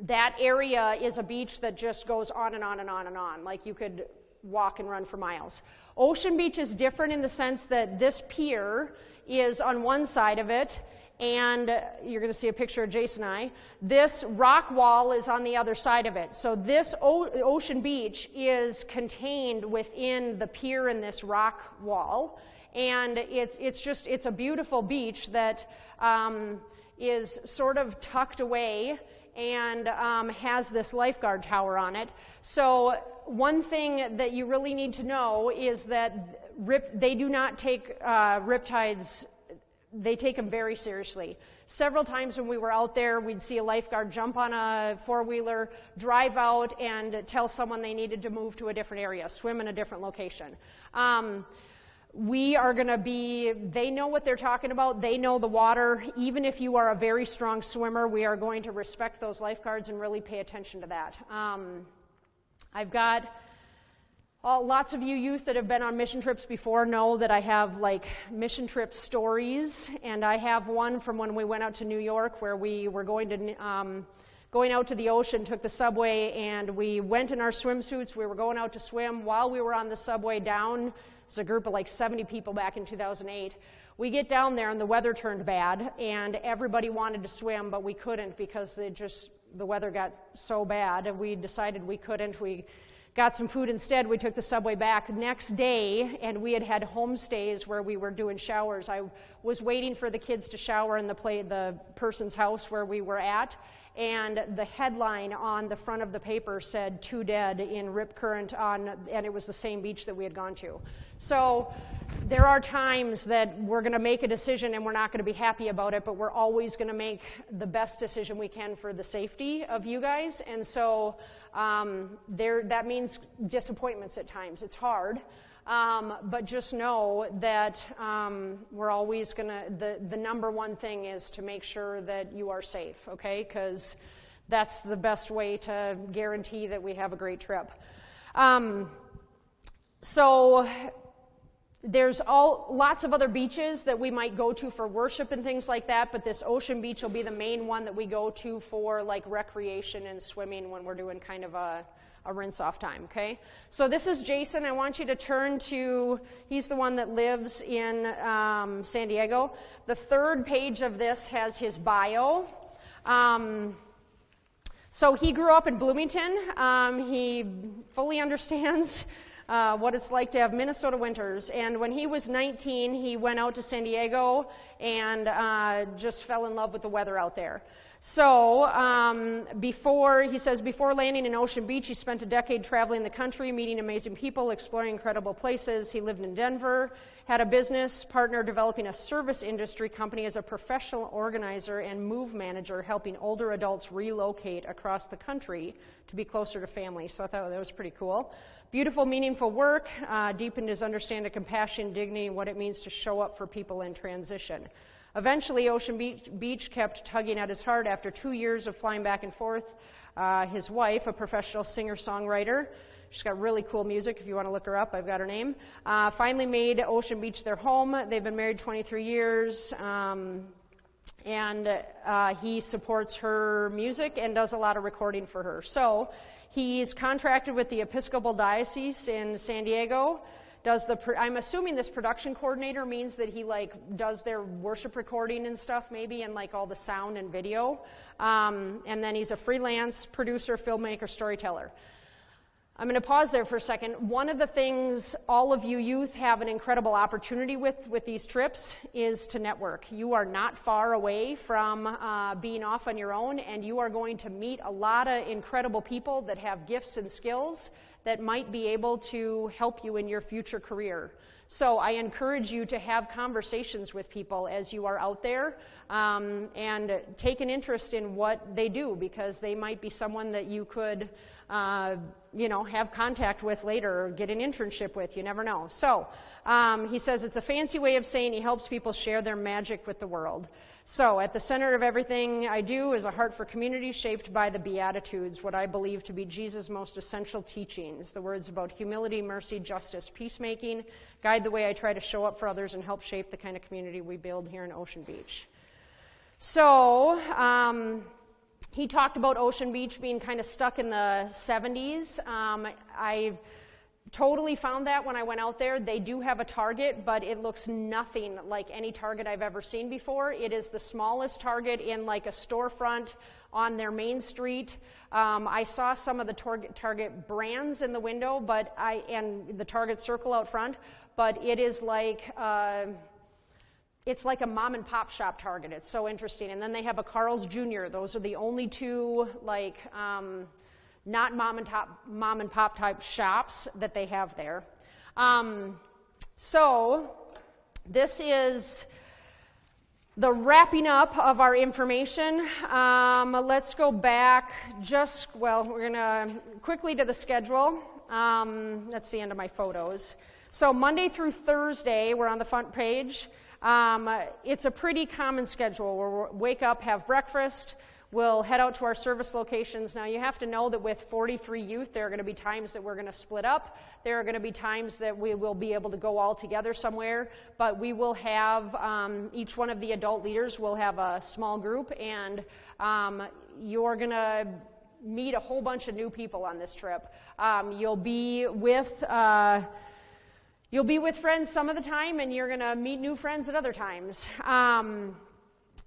that area is a beach that just goes on and on and on and on. Like you could walk and run for miles. Ocean Beach is different in the sense that this pier is on one side of it, and you're going to see a picture of Jason and I. This rock wall is on the other side of it. So this Ocean Beach is contained within the pier and this rock wall, and it's a beautiful beach that is sort of tucked away and has this lifeguard tower on it. So one thing that you really need to know is that they do not take riptides. They take them very seriously. Several times when we were out there, we'd see a lifeguard jump on a four-wheeler, drive out, and tell someone they needed to move to a different area, swim in a different location. We are going to they know what they're talking about. They know the water. Even if you are a very strong swimmer, we are going to respect those lifeguards and really pay attention to that. I've got lots of you youth that have been on mission trips before know that I have like mission trip stories, and I have one from when we went out to New York where we were going out to the ocean, took the subway, and we went in our swimsuits. We were going out to swim. While we were on the subway down, it's a group of like 70 people back in 2008. We get down there and the weather turned bad, and everybody wanted to swim, but we couldn't because the weather got so bad, and we decided we couldn't. We got some food instead. We took the subway back next day, and we had homestays where we were doing showers. I was waiting for the kids to shower in the person's house where we were at, and the headline on the front of the paper said 2 dead in rip current and it was the same beach that we had gone to. So there are times that we're going to make a decision and we're not going to be happy about it, but we're always going to make the best decision we can for the safety of you guys. And so that means disappointments at times. It's hard. But just know that we're always the number one thing is to make sure that you are safe, okay? Because that's the best way to guarantee that we have a great trip. So there's lots of other beaches that we might go to for worship and things like that, but this Ocean Beach will be the main one that we go to for like recreation and swimming when we're doing kind of a rinse-off time, okay? So this is Jason. I want you to turn to, he's the one that lives in San Diego. The third page of this has his bio. So he grew up in Bloomington. He fully understands what it's like to have Minnesota winters. And when he was 19, he went out to San Diego and just fell in love with the weather out there. So before landing in Ocean Beach, he spent a decade traveling the country, meeting amazing people, exploring incredible places. He lived in Denver, had a business partner developing a service industry company as a professional organizer and move manager, helping older adults relocate across the country to be closer to family. So I thought that was pretty cool. Beautiful, meaningful work, deepened his understanding of compassion, dignity, and what it means to show up for people in transition. Eventually, Ocean Beach kept tugging at his heart. After 2 years of flying back and forth, his wife, a professional singer-songwriter, she's got really cool music. If you want to look her up, I've got her name, finally made Ocean Beach their home. They've been married 23 years, and he supports her music and does a lot of recording for her. So he's contracted with the Episcopal Diocese in San Diego. I'm assuming this production coordinator means that he does their worship recording and stuff maybe, and all the sound and video. And then he's a freelance producer, filmmaker, storyteller. I'm going to pause there for a second. One of the things all of you youth have an incredible opportunity with these trips is to network. You are not far away from being off on your own, and you are going to meet a lot of incredible people that have gifts and skills that might be able to help you in your future career. So I encourage you to have conversations with people as you are out there, and take an interest in what they do, because they might be someone that you could have contact with later or get an internship with. You never know. So he says it's a fancy way of saying he helps people share their magic with the world. So at the center of everything I do is a heart for community shaped by the Beatitudes, what I believe to be Jesus' most essential teachings. The words about humility, mercy, justice, peacemaking guide the way I try to show up for others and help shape the kind of community we build here in Ocean Beach. So he talked about Ocean Beach being kind of stuck in the 70s. I totally found that when I went out there. They do have a Target, but it looks nothing like any Target I've ever seen before. It is the smallest Target in a storefront on their main street. I saw some of the Target brands in the window, and the Target circle out front, but it is it's like a mom and pop shop Target. It's so interesting. And then they have a Carl's Jr. Those are the only two not mom and pop type shops that they have there. So this is the wrapping up of our information. Let's go back we're going to quickly to the schedule. That's the end of my photos. So Monday through Thursday, we're on the front page. It's a pretty common schedule. We'll wake up, have breakfast. We'll head out to our service locations. Now, you have to know that with 43 youth, there are going to be times that we're going to split up. There are going to be times that we will be able to go all together somewhere, but we will have, each one of the adult leaders will have a small group, and you're going to meet a whole bunch of new people on this trip. You'll be with friends some of the time, and you're going to meet new friends at other times.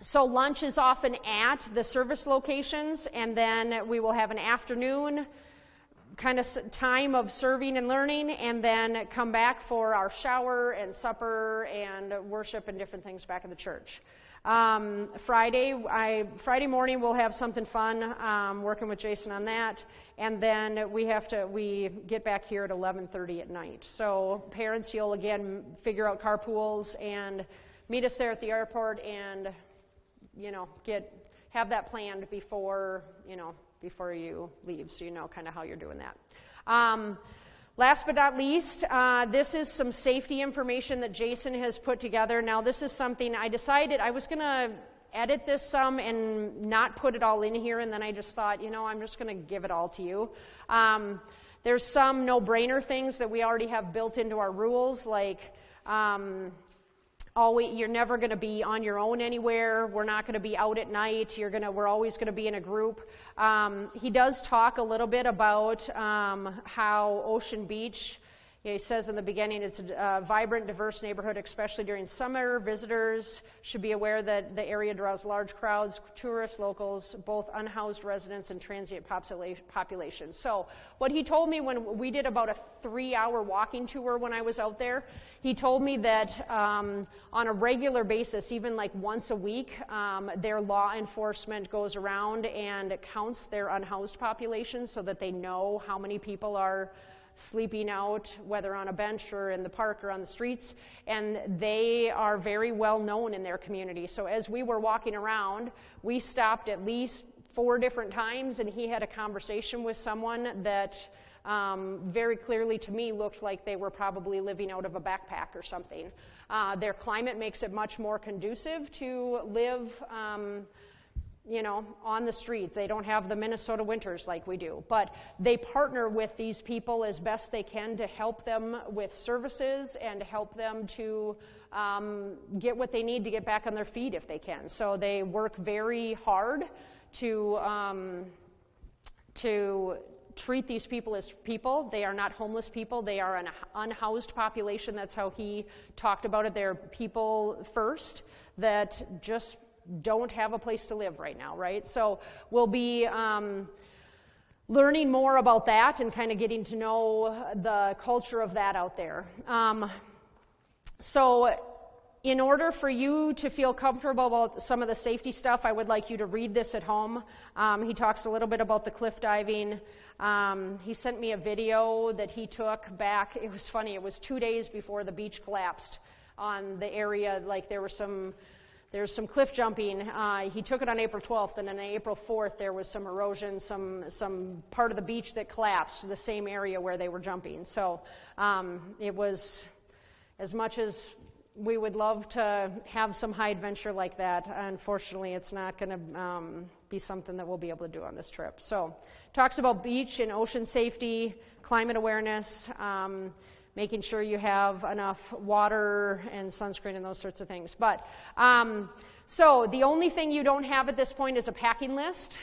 So lunch is often at the service locations, and then we will have an afternoon kind of time of serving and learning, and then come back for our shower and supper and worship and different things back at the church. Friday morning we'll have something fun, working with Jason on that, and then we get back here at 11:30 at night. So parents, you'll again figure out carpools and meet us there at the airport, and have that planned before you leave, so you know kind of how you're doing that. Last but not least, this is some safety information that Jason has put together. Now, this is something I decided I was going to edit this some and not put it all in here, and then I just thought, I'm just going to give it all to you. There's some no-brainer things that we already have built into our rules, like you're never going to be on your own anywhere. We're not going to be out at night. We're always going to be in a group. He does talk a little bit about how Ocean Beach, he says in the beginning, it's a vibrant, diverse neighborhood, especially during summer. Visitors should be aware that the area draws large crowds, tourists, locals, both unhoused residents and transient population. So what he told me when we did about a 3-hour walking tour when I was out there, he told me that on a regular basis, even like once a week, their law enforcement goes around and counts their unhoused population so that they know how many people are sleeping out, whether on a bench or in the park or on the streets, and they are very well known in their community. So as we were walking around, we stopped at least 4 different times, and he had a conversation with someone that very clearly to me looked like they were probably living out of a backpack or something. Their climate makes it much more conducive to live on the street. They don't have the Minnesota winters like we do, but they partner with these people as best they can to help them with services and to help them to get what they need to get back on their feet if they can. So they work very hard to treat these people as people. They are not homeless people. They are an unhoused population. That's how he talked about it. They're people first that just don't have a place to live right now, right? So we'll be learning more about that and kind of getting to know the culture of that out there. So in order for you to feel comfortable about some of the safety stuff, I would like you to read this at home. He talks a little bit about the cliff diving. He sent me a video that he took back. It was funny. It was 2 days before the beach collapsed on the area. Like there's some cliff jumping. He took it on April 12th, and then on April 4th, there was some erosion, some part of the beach that collapsed, the same area where they were jumping. So it was, as much as we would love to have some high adventure like that, unfortunately, it's not going to be something that we'll be able to do on this trip. So talks about beach and ocean safety, climate awareness, making sure you have enough water and sunscreen and those sorts of things. But so the only thing you don't have at this point is a packing list.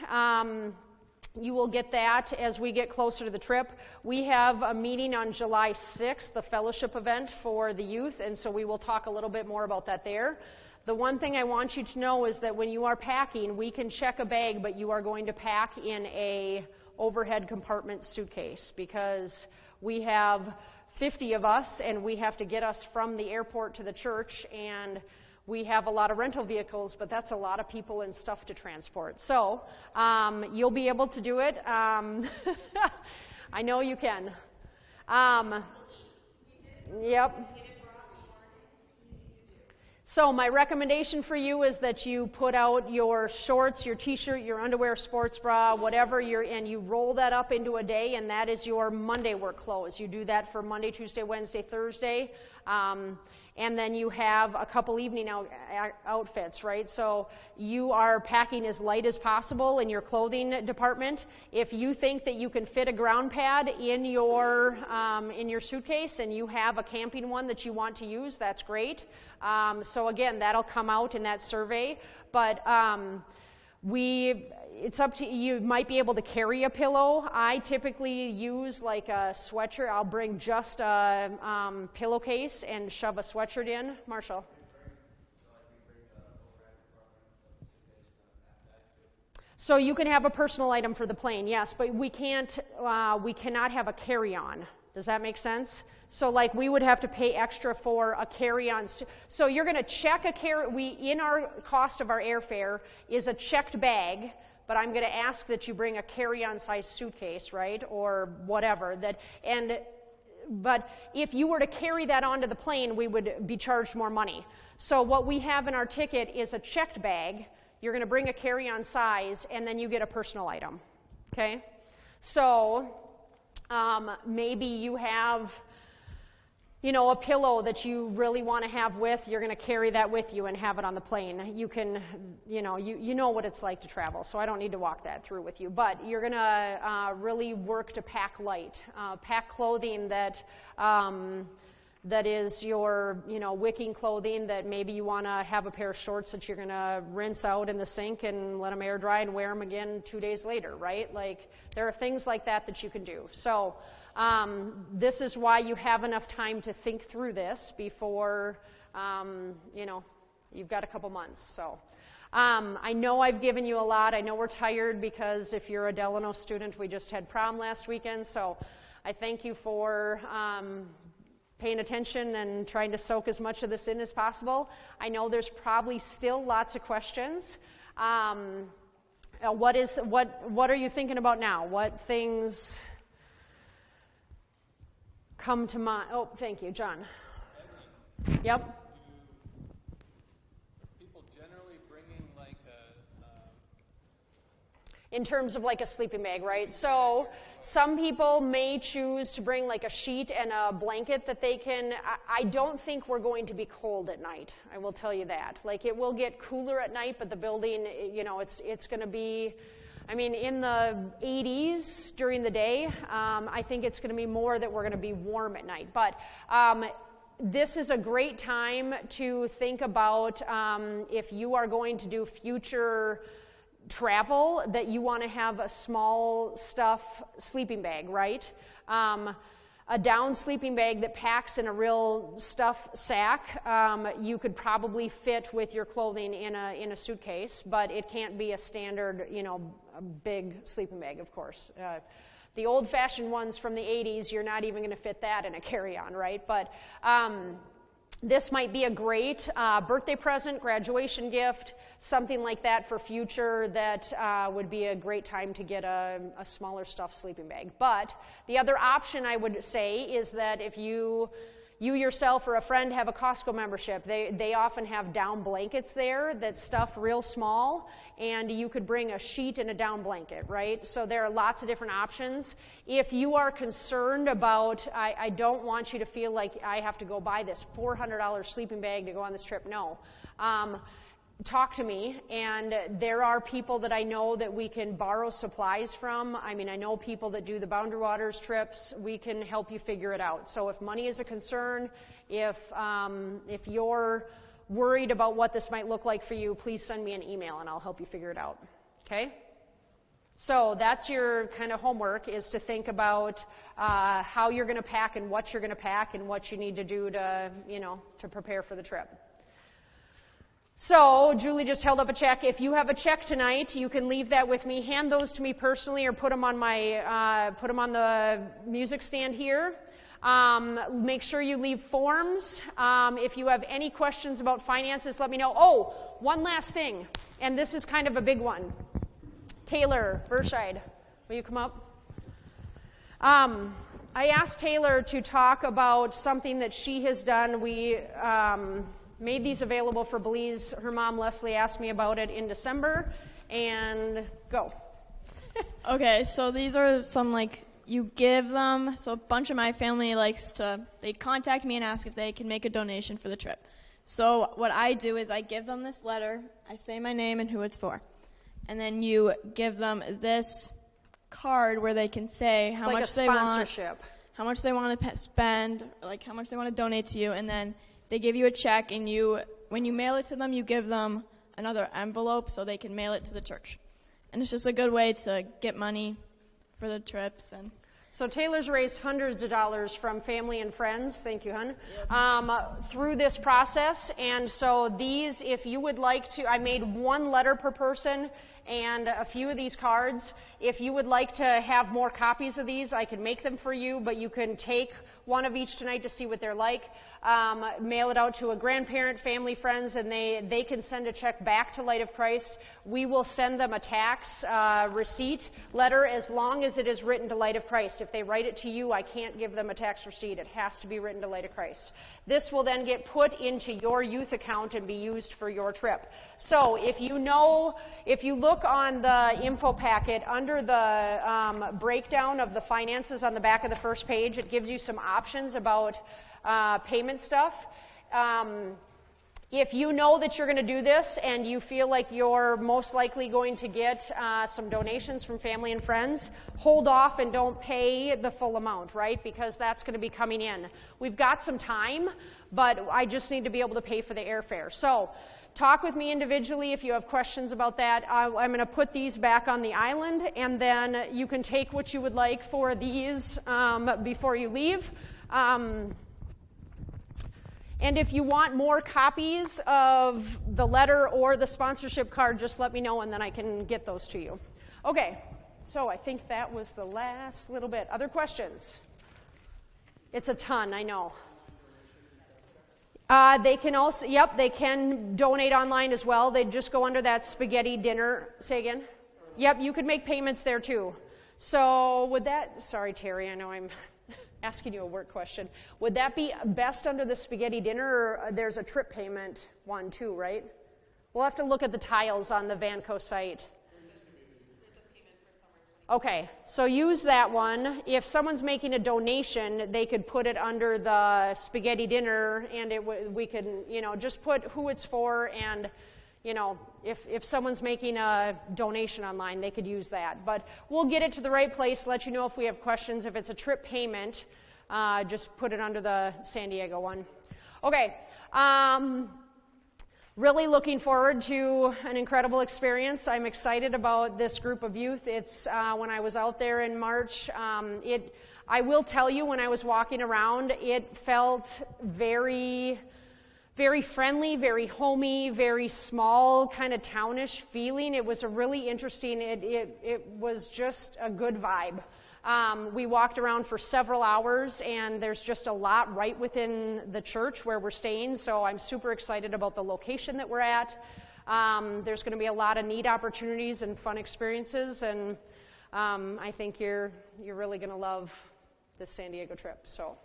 You will get that as we get closer to the trip. We have a meeting on July 6th, the fellowship event for the youth, and so we will talk a little bit more about that there. The one thing I want you to know is that when you are packing, we can check a bag, but you are going to pack in a overhead compartment suitcase because we have 50 of us, and we have to get us from the airport to the church, and we have a lot of rental vehicles, but that's a lot of people and stuff to transport. So you'll be able to do it. I know you can. Yep. So my recommendation for you is that you put out your shorts, your t-shirt, your underwear, sports bra, whatever and you roll that up into a day, and that is your Monday work clothes. You do that for Monday, Tuesday, Wednesday, Thursday, and then you have a couple evening outfits, right? So you are packing as light as possible in your clothing department. If you think that you can fit a ground pad in your suitcase and you have a camping one that you want to use, that's great. So again, that'll come out in that survey, but it's up to you. You might be able to carry a pillow. I typically use like a sweatshirt. I'll bring just a pillowcase and shove a sweatshirt in. Marshall. So you can have a personal item for the plane, yes, but we cannot have a carry-on. Does that make sense? So like we would have to pay extra for a carry-on. So you're going to check in our cost of our airfare is a checked bag, but I'm going to ask that you bring a carry-on size suitcase, right? Or whatever. But if you were to carry that onto the plane, we would be charged more money. So what we have in our ticket is a checked bag. You're going to bring a carry-on size, and then you get a personal item. Okay? So Maybe you have, you know, a pillow that you really want to have with, you're going to carry that with you and have it on the plane. You can, you know what it's like to travel, so I don't need to walk that through with you. But you're going to really work to pack light. Pack clothing that is your, wicking clothing that maybe you want to have a pair of shorts that you're going to rinse out in the sink and let them air dry and wear them again 2 days later, right? Like, there are things like that you can do. So, this is why you have enough time to think through this before, you've got a couple months. So, I know I've given you a lot. I know we're tired because if you're a Delano student, we just had prom last weekend. So, I thank you for paying attention and trying to soak as much of this in as possible. I know there's probably still lots of questions. What are you thinking about now? What things come to mind? Oh, thank you, John. Yep. People generally bringing like in terms of like a sleeping bag, right? So some people may choose to bring like a sheet and a blanket that they can. I don't think we're going to be cold at night. I will tell you that. Like, it will get cooler at night, but the building, it's going to be, in the 80s during the day. I think it's going to be more that we're going to be warm at night. But this is a great time to think about if you are going to do future travel, that you want to have a small stuff sleeping bag, right? A down sleeping bag that packs in a real stuff sack, you could probably fit with your clothing in a suitcase, but it can't be a standard, a big sleeping bag, of course. The old-fashioned ones from the 80s, you're not even going to fit that in a carry-on, right? But this might be a great birthday present, graduation gift, something like that for future that would be a great time to get a smaller stuffed sleeping bag. But the other option I would say is that if you yourself or a friend have a Costco membership, they often have down blankets there that stuff real small, and you could bring a sheet and a down blanket, right? So there are lots of different options. If you are concerned about, I don't want you to feel like I have to go buy this $400 sleeping bag to go on this trip. No. Talk to me, and there are people that I know that we can borrow supplies from. I know people that do the Boundary Waters trips. We can help you figure it out. So if money is a concern, if you're worried about what this might look like for you, please send me an email and I'll help you figure it out. Okay? So that's your kind of homework, is to think about how you're going to pack and what you're going to pack and what you need to do to prepare for the trip. So, Julie just held up a check. If you have a check tonight, you can leave that with me. Hand those to me personally, or put them on the music stand here. Make sure you leave forms. If you have any questions about finances, let me know. Oh, one last thing, and this is kind of a big one. Taylor Burscheid, will you come up? I asked Taylor to talk about something that she has done. We made these available for Belize. Her mom, Leslie, asked me about it in December, and go. Okay, so these are some, you give them, so a bunch of my family they contact me and ask if they can make a donation for the trip. So what I do is I give them this letter, I say my name and who it's for, and then you give them this card where they can say how much they want, how much they want to spend, how much they want to donate to you, and then they give you a check, and when you mail it to them, you give them another envelope so they can mail it to the church. And it's just a good way to get money for the trips. And so Taylor's raised hundreds of dollars from family and friends, thank you, hon, through this process. And so these, if you would like to, I made one letter per person and a few of these cards. If you would like to have more copies of these, I can make them for you, but you can take one of each tonight to see what they're like. Mail it out to a grandparent, family, friends, and they can send a check back to Light of Christ. We will send them a tax receipt letter as long as it is written to Light of Christ. If they write it to you, I can't give them a tax receipt. It has to be written to Light of Christ. This will then get put into your youth account and be used for your trip. So if you look on the info packet under the breakdown of the finances on the back of the first page, it gives you some options about payment stuff. If you know that you're going to do this and you feel like you're most likely going to get some donations from family and friends, hold off and don't pay the full amount, right? Because that's going to be coming in. We've got some time, but I just need to be able to pay for the airfare. So talk with me individually if you have questions about that. I'm going to put these back on the island, and then you can take what you would like for these before you leave. And if you want more copies of the letter or the sponsorship card, just let me know and then I can get those to you. Okay, so I think that was the last little bit. Other questions? It's a ton, I know. They can also, they can donate online as well. They just go under that spaghetti dinner. Say again? Yep, you could make payments there too. So would that, sorry Terry, I know I'm asking you a work question. Would that be best under the spaghetti dinner, or there's a trip payment one too, right? We'll have to look at the tiles on the Vanco site. Okay, so use that one. If someone's making a donation, they could put it under the spaghetti dinner, and we can, just put who it's for, and if someone's making a donation online, they could use that. But we'll get it to the right place, let you know if we have questions. If it's a trip payment, just put it under the San Diego one. Okay, really looking forward to an incredible experience. I'm excited about this group of youth. It's when I was out there in March, I will tell you, when I was walking around, it felt very friendly, very homey, very small, kind of townish feeling. It was a really interesting, it was just a good vibe. We walked around for several hours, and there's just a lot right within the church where we're staying, so I'm super excited about the location that we're at. There's going to be a lot of neat opportunities and fun experiences, and I think you're really going to love this San Diego trip. So.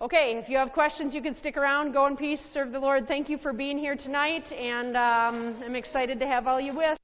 Okay, if you have questions, you can stick around. Go in peace, serve the Lord. Thank you for being here tonight, and I'm excited to have all you with.